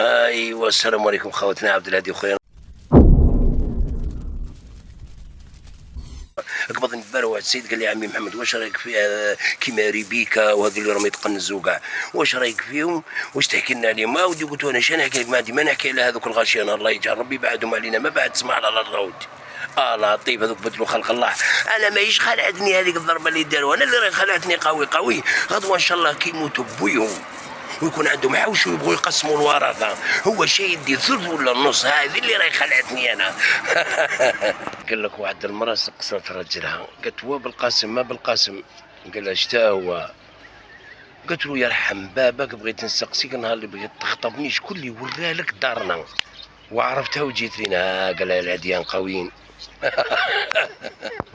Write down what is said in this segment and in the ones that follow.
ايوا السلام عليكم خوتنا عبد الهادي وخويا. قبضني في بالو واحد السيد قال لي عمي محمد واش رايك في كيما ريبيكا وهذو اللي راهم يتقنزوا كاع، واش رايك فيهم؟ واش تحكي لنا عليهم؟ ودي قلت له انا شنو نحكي لك؟ ما عندي ما نحكي على هذوك الغاشيان، الله يجعل ربي بعدهم علينا، ما بعد تسمع على الروض. لطيف هذوك بدلوا خلق الله. انا ماهيش خلعتني هذيك الضربه اللي داروا، انا اللي راهي خلعتني قوي قوي. غدوه ان شاء الله كيموتوا بويهم ويكون عندهم حوش ويبغوا يقسموا الورثه، هو شيء يدي ثلث ولا النص، هذه اللي راهي خلعتني انا. قال لك واحد المراه سقسات راجلها، قالت هو بالقاسم ما بالقاسم، قال لها شتا هو؟ قالت له يرحم بابك بغيت نسقسيك النهار اللي بغيت تخطبني شكون اللي ورالك دارنا وعرفتها وجيت لينا؟ قال لها العديان قويين.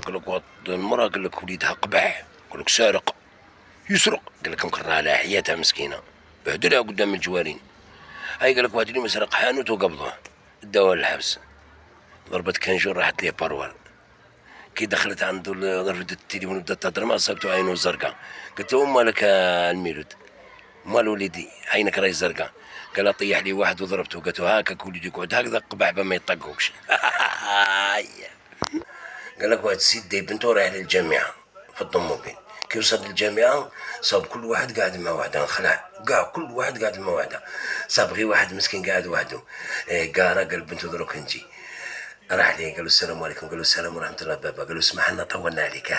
قال لك المراه قال لك وليدها قبح، قال لك سارق يسرق، قال لك مكرها على حياتها مسكينه بهدلها قدام الجوارين. هاي قال لك واحد اليوم سرق حانوت وقبضه داوها للحبس، ضربت كنجور راحت ليه باروار. كي دخلت عنده ضربت التليفون بدات تهضر معاه صابتو عينو زرقاء. قلت له مالك الميلود؟ مال وليدي عينك راهي زرقاء؟ قال طيح لي واحد وضربته. قلت له هاكاك وليدي يقعد هكذا قبح ما يطقوكش. قال لك واحد السيد داي بنته رايح للجامعه في الطوموبيل، كي وصل للجامعه صاب كل واحد قاعد مع وحده، انخلع كاع كل واحد قاعد مع وحده، صاب غير واحد مسكين قاعد وحده. قارة قال بنته دروك نجي، راح ليه قال له السلام عليكم، قال له السلام ورحمه الله بابا، قال له اسمح لنا طولنا عليك.